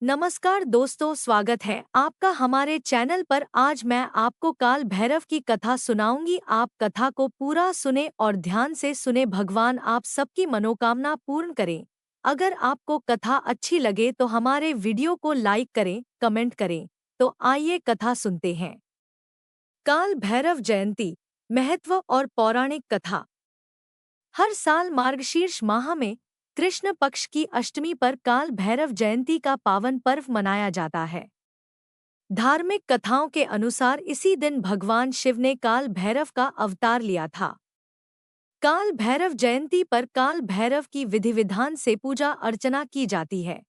नमस्कार दोस्तों, स्वागत है आपका हमारे चैनल पर। आज मैं आपको काल भैरव की कथा सुनाऊंगी। आप कथा को पूरा सुने और ध्यान से सुने। भगवान आप सबकी मनोकामना पूर्ण करें। अगर आपको कथा अच्छी लगे तो हमारे वीडियो को लाइक करें, कमेंट करें। तो आइए कथा सुनते हैं। काल भैरव जयंती, महत्व और पौराणिक कथा। हर साल मार्गशीर्ष माह में कृष्ण पक्ष की अष्टमी पर काल भैरव जयंती का पावन पर्व मनाया जाता है। धार्मिक कथाओं के अनुसार इसी दिन भगवान शिव ने काल भैरव का अवतार लिया था। काल भैरव जयंती पर काल भैरव की विधि विधान से पूजा अर्चना की जाती है।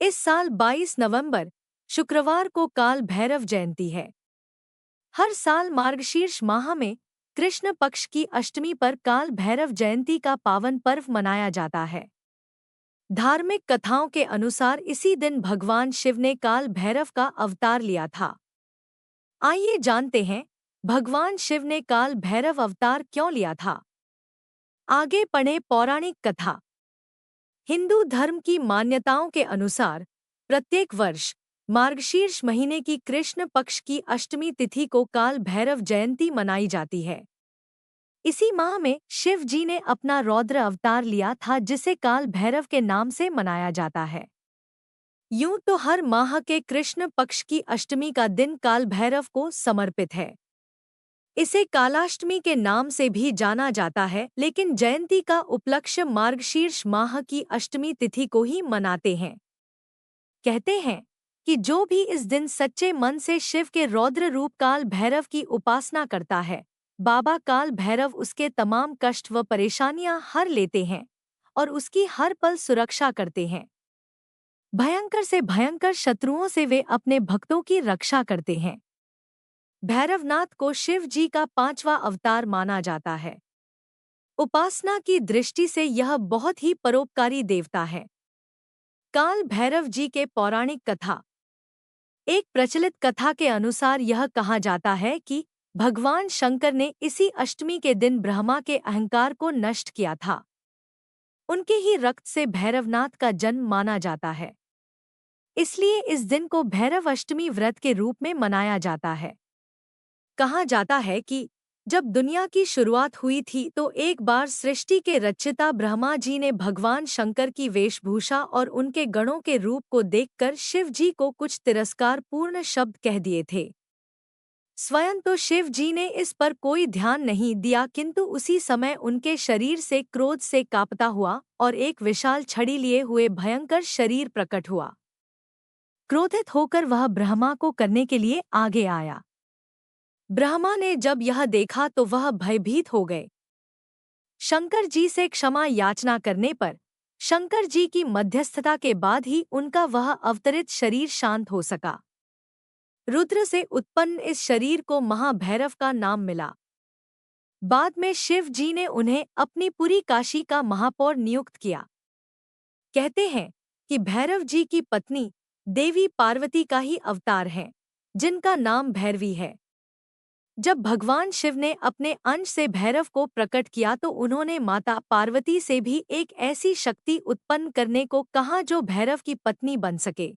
इस साल 22 नवंबर शुक्रवार को काल भैरव जयंती है। हर साल मार्गशीर्ष माह में कृष्ण पक्ष की अष्टमी पर काल भैरव जयंती का पावन पर्व मनाया जाता है। धार्मिक कथाओं के अनुसार इसी दिन भगवान शिव ने काल भैरव का अवतार लिया था। आइए जानते हैं भगवान शिव ने काल भैरव अवतार क्यों लिया था। आगे पढ़ें। पौराणिक कथा। हिंदू धर्म की मान्यताओं के अनुसार प्रत्येक वर्ष मार्गशीर्ष महीने की कृष्ण पक्ष की अष्टमी तिथि को काल भैरव जयंती मनाई जाती है। इसी माह में शिव जी ने अपना रौद्र अवतार लिया था, जिसे काल भैरव के नाम से मनाया जाता है। यूं तो हर माह के कृष्ण पक्ष की अष्टमी का दिन काल भैरव को समर्पित है। इसे कालाष्टमी के नाम से भी जाना जाता है, लेकिन जयंती का उपलक्ष्य मार्गशीर्ष माह की अष्टमी तिथि को ही मनाते हैं। कहते हैं कि जो भी इस दिन सच्चे मन से शिव के रौद्र रूप काल भैरव की उपासना करता है, बाबा काल भैरव उसके तमाम कष्ट व परेशानियां हर लेते हैं और उसकी हर पल सुरक्षा करते हैं। भयंकर से भयंकर शत्रुओं से वे अपने भक्तों की रक्षा करते हैं। भैरवनाथ को शिव जी का 5वां अवतार माना जाता है। उपासना की दृष्टि से यह बहुत ही परोपकारी देवता है। काल भैरव जी के पौराणिक कथा। एक प्रचलित कथा के अनुसार यह कहा जाता है कि भगवान शंकर ने इसी अष्टमी के दिन ब्रह्मा के अहंकार को नष्ट किया था। उनके ही रक्त से भैरवनाथ का जन्म माना जाता है। इसलिए इस दिन को भैरव अष्टमी व्रत के रूप में मनाया जाता है। कहा जाता है कि जब दुनिया की शुरुआत हुई थी तो एक बार सृष्टि के रचयिता ब्रह्मा जी ने भगवान शंकर की वेशभूषा और उनके गणों के रूप को देखकर शिव जी को कुछ तिरस्कारपूर्ण शब्द कह दिए थे। स्वयं तो शिव जी ने इस पर कोई ध्यान नहीं दिया, किंतु उसी समय उनके शरीर से क्रोध से कांपता हुआ और एक विशाल छड़ी लिए हुए भयंकर शरीर प्रकट हुआ। क्रोधित होकर वह ब्रह्मा को करने के लिए आगे आया। ब्रह्मा ने जब यह देखा तो वह भयभीत हो गए। शंकर जी से क्षमा याचना करने पर शंकर जी की मध्यस्थता के बाद ही उनका वह अवतरित शरीर शांत हो सका। रुद्र से उत्पन्न इस शरीर को महाभैरव का नाम मिला। बाद में शिव जी ने उन्हें अपनी पूरी काशी का महापौर नियुक्त किया। कहते हैं कि भैरव जी की पत्नी देवी पार्वती का ही अवतार है, जिनका नाम भैरवी है। जब भगवान शिव ने अपने अंश से भैरव को प्रकट किया तो उन्होंने माता पार्वती से भी एक ऐसी शक्ति उत्पन्न करने को कहा जो भैरव की पत्नी बन सके।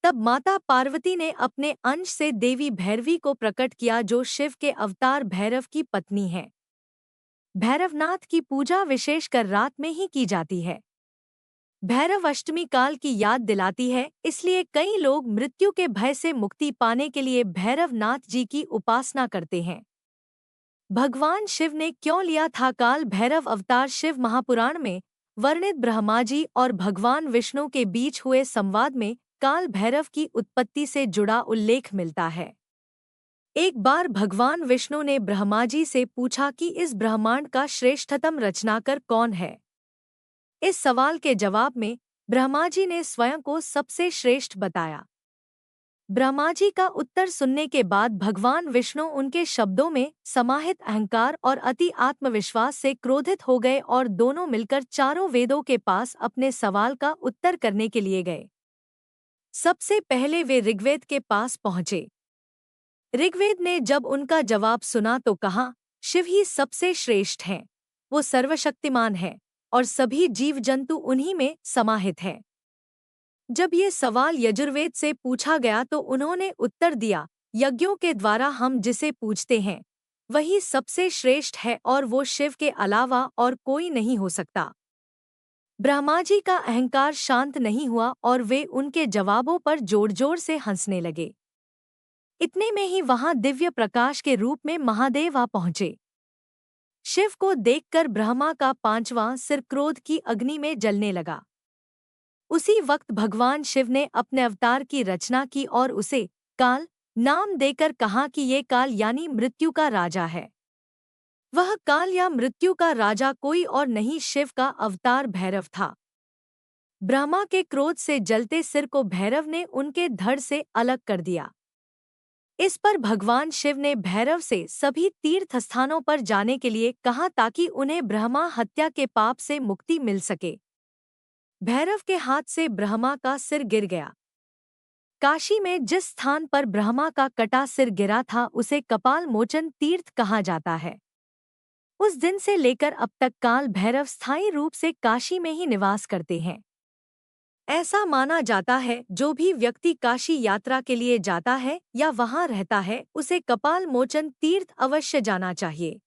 तब माता पार्वती ने अपने अंश से देवी भैरवी को प्रकट किया, जो शिव के अवतार भैरव की पत्नी है। भैरवनाथ की पूजा विशेषकर रात में ही की जाती है। भैरव अष्टमी काल की याद दिलाती है, इसलिए कई लोग मृत्यु के भय से मुक्ति पाने के लिए भैरवनाथ जी की उपासना करते हैं। भगवान शिव ने क्यों लिया था काल भैरव अवतार? शिव महापुराण में वर्णित ब्रह्मा जी और भगवान विष्णु के बीच हुए संवाद में काल भैरव की उत्पत्ति से जुड़ा उल्लेख मिलता है। एक बार भगवान विष्णु ने ब्रह्मा जी से पूछा कि इस ब्रह्मांड का श्रेष्ठतम रचनाकर कौन है। इस सवाल के जवाब में ब्रह्मा जी ने स्वयं को सबसे श्रेष्ठ बताया। ब्रह्मा जी का उत्तर सुनने के बाद भगवान विष्णु उनके शब्दों में समाहित अहंकार और अति आत्मविश्वास से क्रोधित हो गए और दोनों मिलकर चारों वेदों के पास अपने सवाल का उत्तर करने के लिए गए। सबसे पहले वे ऋग्वेद के पास पहुंचे। ऋग्वेद ने जब उनका जवाब सुना तो कहा, शिव ही सबसे श्रेष्ठ हैं, वो सर्वशक्तिमान है और सभी जीव जंतु उन्हीं में समाहित हैं। जब ये सवाल यजुर्वेद से पूछा गया तो उन्होंने उत्तर दिया, यज्ञों के द्वारा हम जिसे पूजते हैं वही सबसे श्रेष्ठ है और वो शिव के अलावा और कोई नहीं हो सकता। ब्रह्मा जी का अहंकार शांत नहीं हुआ और वे उनके जवाबों पर जोर जोर से हंसने लगे। इतने में ही वहां दिव्य प्रकाश के रूप में महादेव आ पहुंचे। शिव को देखकर ब्रह्मा का पांचवां सिर क्रोध की अग्नि में जलने लगा। उसी वक्त भगवान शिव ने अपने अवतार की रचना की और उसे काल नाम देकर कहा कि ये काल यानी मृत्यु का राजा है। वह काल या मृत्यु का राजा कोई और नहीं, शिव का अवतार भैरव था। ब्रह्मा के क्रोध से जलते सिर को भैरव ने उनके धड़ से अलग कर दिया। इस पर भगवान शिव ने भैरव से सभी तीर्थ स्थानों पर जाने के लिए कहा ताकि उन्हें ब्रह्मा हत्या के पाप से मुक्ति मिल सके। भैरव के हाथ से ब्रह्मा का सिर गिर गया। काशी में जिस स्थान पर ब्रह्मा का कटा सिर गिरा था उसे कपाल मोचन तीर्थ कहा जाता है। उस दिन से लेकर अब तक काल भैरव स्थायी रूप से काशी में ही निवास करते हैं। ऐसा माना जाता है जो भी व्यक्ति काशी यात्रा के लिए जाता है या वहां रहता है उसे कपाल मोचन तीर्थ अवश्य जाना चाहिए।